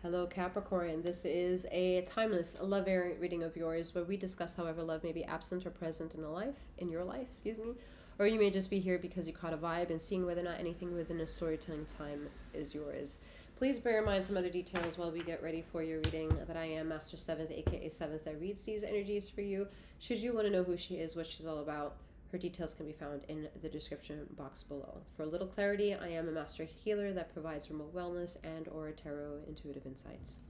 Hello, Capricorn. This is a timeless love variant reading of yours where we discuss however love may be absent or present in your life, or you may just be here because you caught a vibe and seeing whether or not anything within a storytelling time is yours. Please bear in mind some other details while we get ready for your reading that I am Master 7th, aka 7th, that reads these energies for you. Should you want to know who she is, what she's all about, her details can be found in the description box below. For a little clarity, I am a master healer that provides remote wellness and or tarot intuitive insights.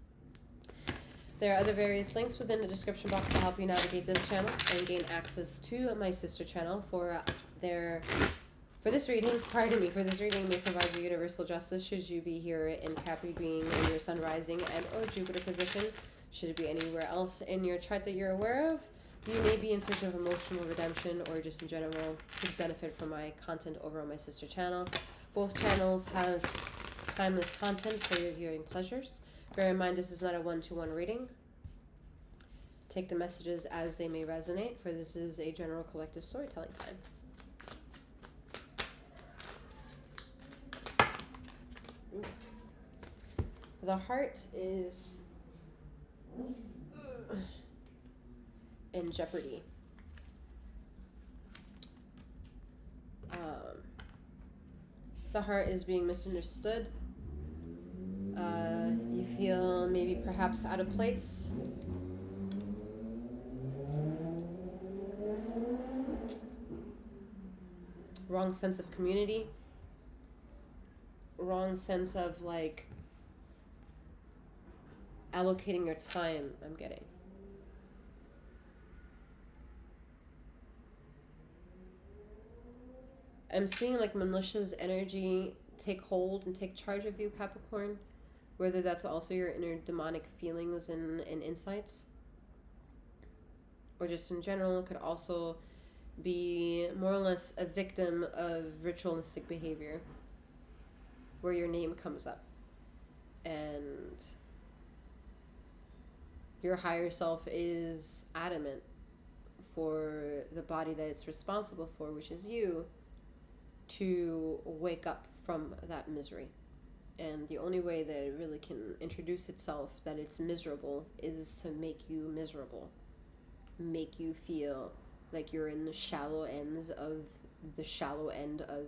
There are other various links within the description box to help you navigate this channel and gain access to my sister channel for this reading may provide you universal justice should you be here in Capri being in your sun rising and or Jupiter position. Should it be anywhere else in your chart that you're aware of, you may be in search of emotional redemption or just in general could benefit from my content over on my sister channel. Both channels have timeless content for your viewing pleasures. Bear in mind this is not a one-to-one reading. Take the messages as they may resonate, for this is a general collective storytelling time. The heart is in jeopardy. The heart is being misunderstood. You feel maybe perhaps out of place. Wrong sense of community. Wrong sense of like allocating your time, I'm getting. I'm seeing like malicious energy take hold and take charge of you, Capricorn. Whether that's also your inner demonic feelings and insights. Or just in general, could also be more or less a victim of ritualistic behavior. Where your name comes up. And your higher self is adamant for the body that it's responsible for, which is you, to wake up from that misery. And the only way that it really can introduce itself that it's miserable is to make you miserable. Make you feel like you're in the shallow ends of the shallow end of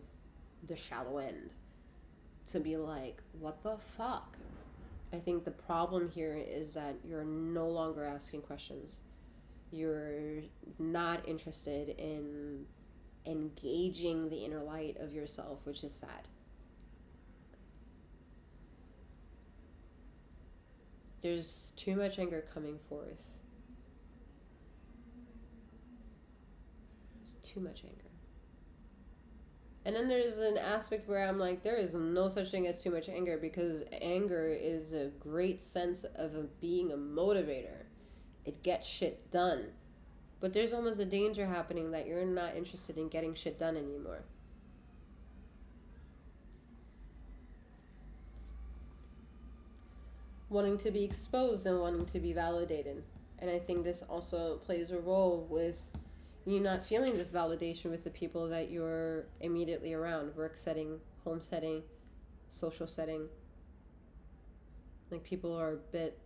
the shallow end. To be like, what the fuck? I think the problem here is that you're no longer asking questions. You're not interested in engaging the inner light of yourself, which is sad. There's too much anger coming forth. Too much anger. And then there's an aspect where I'm like, there is no such thing as too much anger, because anger is a great sense of being a motivator. It gets shit done. But there's almost a danger happening that you're not interested in getting shit done anymore. Wanting to be exposed and wanting to be validated. And I think this also plays a role with you not feeling this validation with the people that you're immediately around. Work setting, home setting, social setting. Like people are a bit...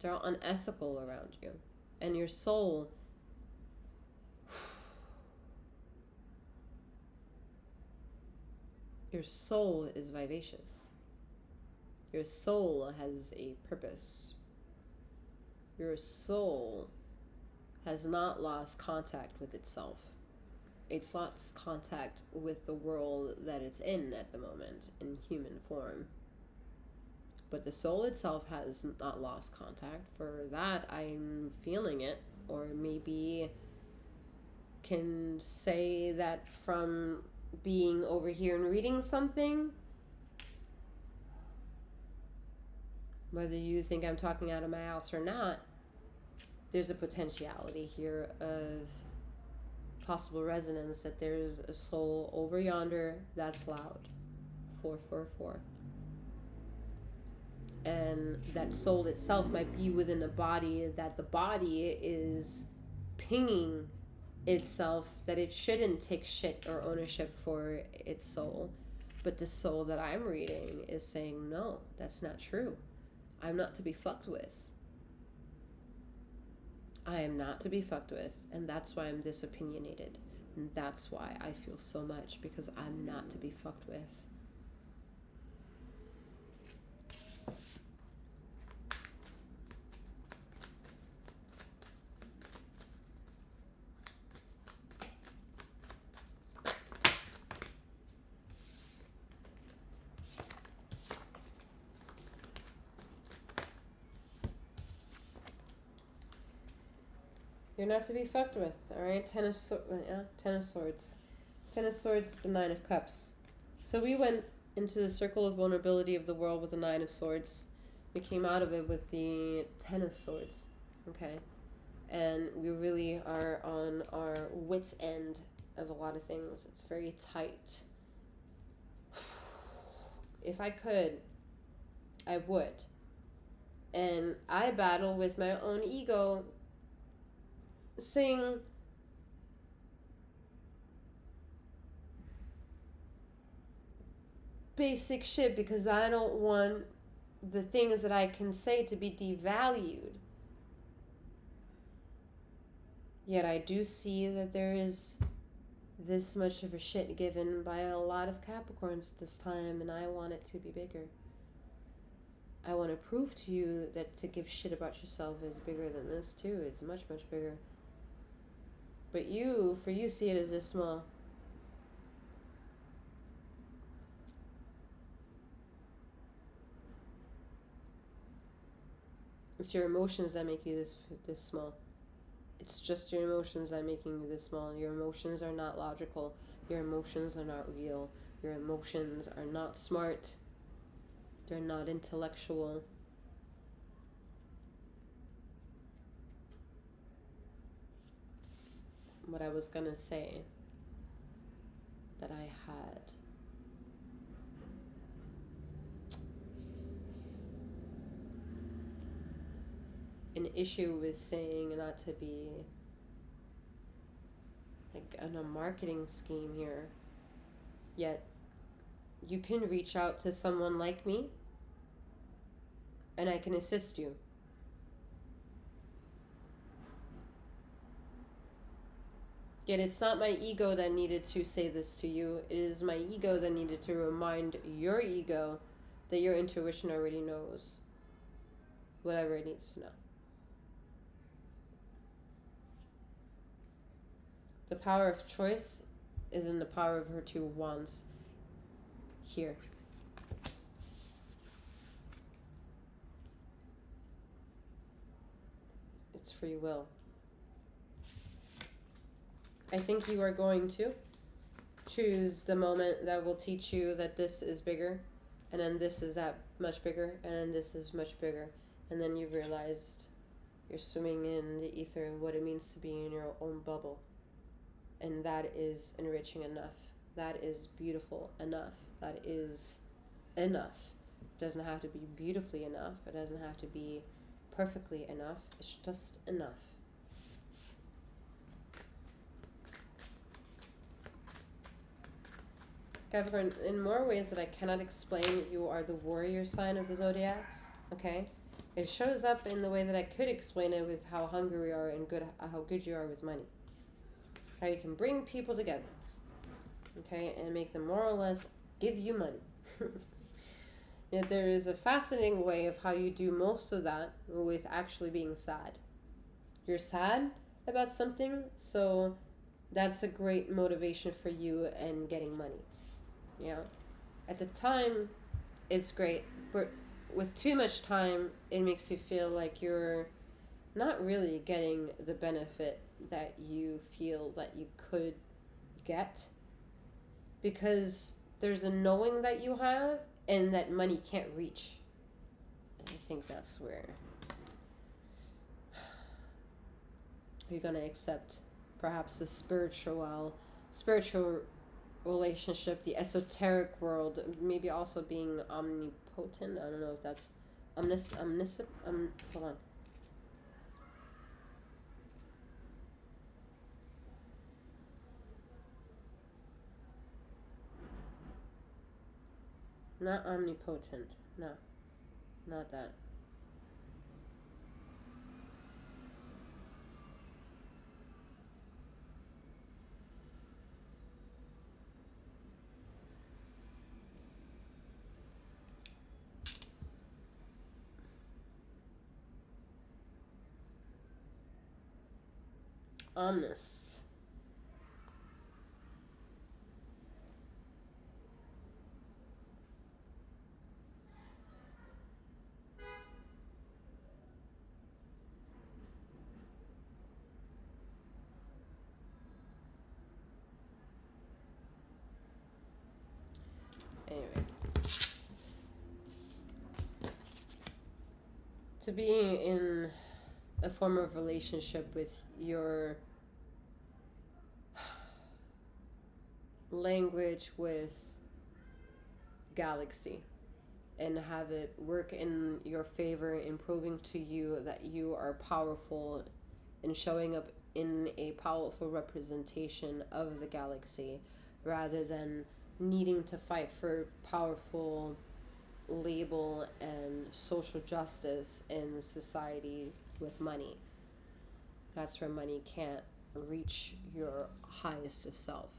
they're unethical around you. And your soul... your soul is vivacious. Your soul has a purpose. Your soul has not lost contact with itself. It's lost contact with the world that it's in at the moment, in human form. But the soul itself has not lost contact. For that, I'm feeling it, or maybe can say that from being over here and reading something. Whether you think I'm talking out of my ass or not, there's a potentiality here of possible resonance that there's a soul over yonder that's loud. 444. And that soul itself might be within the body, that the body is pinging itself that it shouldn't take shit or ownership for its soul. But the soul that I'm reading is saying, no, that's not true. I'm not to be fucked with. I am not to be fucked with, and that's why I'm this opinionated. And that's why I feel so much, because I'm not to be fucked with. You're not to be fucked with, alright? Ten of Swords. Ten of Swords with the Nine of Cups. So we went into the circle of vulnerability of the world with the Nine of Swords. We came out of it with the Ten of Swords, okay? And we really are on our wit's end of a lot of things. It's very tight. If I could, I would. And I battle with my own ego, saying, basic shit, because I don't want the things that I can say to be devalued. Yet I do see that there is this much of a shit given by a lot of Capricorns at this time, and I want it to be bigger. I want to prove to you that to give shit about yourself is bigger than this too. It's much, much bigger. But you, for you, see it as this small. It's your emotions that make you this small. It's just your emotions that are making you this small. Your emotions are not logical. Your emotions are not real. Your emotions are not smart. They're not intellectual. What I was gonna say that I had. An issue with saying not to be like on a marketing scheme here. Yet you can reach out to someone like me and I can assist you. Yet it's not my ego that needed to say this to you. It is my ego that needed to remind your ego that your intuition already knows whatever it needs to know. The power of choice is in the power of her two wands here. It's free will. I think you are going to choose the moment that will teach you that this is bigger, and then this is that much bigger, and then this is much bigger. And then you've realized you're swimming in the ether and what it means to be in your own bubble. And that is enriching enough. That is beautiful enough. That is enough. It doesn't have to be beautifully enough. It doesn't have to be perfectly enough. It's just enough. Capricorn, in more ways that I cannot explain, you are the warrior sign of the zodiacs, okay? It shows up in the way that I could explain it with how hungry you are and how good you are with money. How you can bring people together, okay, and make them more or less give you money. Yet there is a fascinating way of how you do most of that with actually being sad. You're sad about something, so that's a great motivation for you and getting money. Yeah. At the time, it's great, but with too much time, it makes you feel like you're not really getting the benefit that you feel that you could get, because there's a knowing that you have and that money can't reach. And I think that's where you're going to accept perhaps the spiritual relationship, the esoteric world, maybe also being omnipotent. I don't know if that's omniscient. Hold on. Not omnipotent. No. Not that. Omnists. Anyway. To be in a form of relationship with your language with galaxy and have it work in your favor, in proving to you that you are powerful and showing up in a powerful representation of the galaxy rather than needing to fight for powerful label and social justice in society with money. That's where money can't reach your highest of self.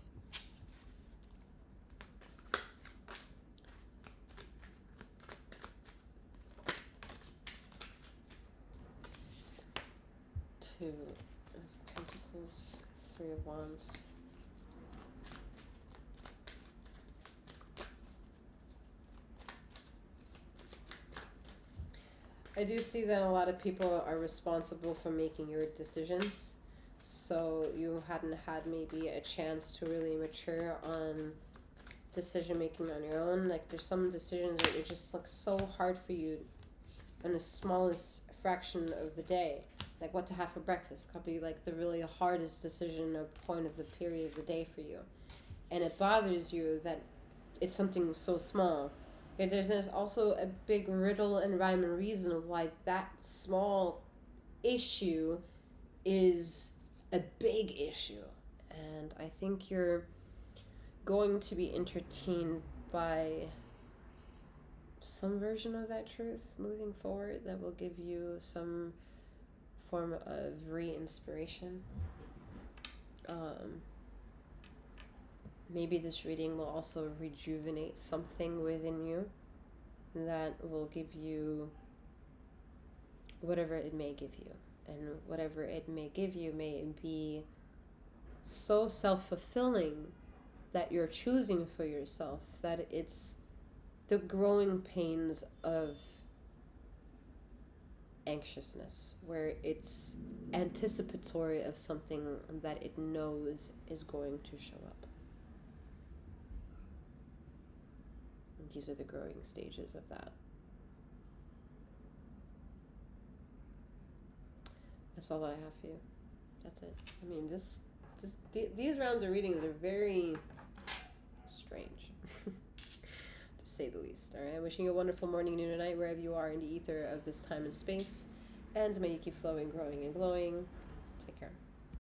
Two of Pentacles, Three of Wands. I do see that a lot of people are responsible for making your decisions. So you hadn't had maybe a chance to really mature on decision making on your own. Like there's some decisions that are just like so hard for you in the smallest fraction of the day. Like what to have for breakfast could be like the really hardest decision or point of the period of the day for you. And it bothers you that it's something so small. Okay, there's also a big riddle and rhyme and reason why that small issue is a big issue. And I think you're going to be entertained by some version of that truth moving forward that will give you some form of re-inspiration. Maybe this reading will also rejuvenate something within you that will give you whatever it may give you. And whatever it may give you may be so self-fulfilling that you're choosing for yourself that it's the growing pains of anxiousness, where it's anticipatory of something that it knows is going to show up. These are the growing stages of that. That's all that I have for you. That's it. I mean, these rounds of readings are very strange, to say the least. All right. Wishing you a wonderful morning, noon, and night wherever you are in the ether of this time and space, and may you keep flowing, growing, and glowing. Take care.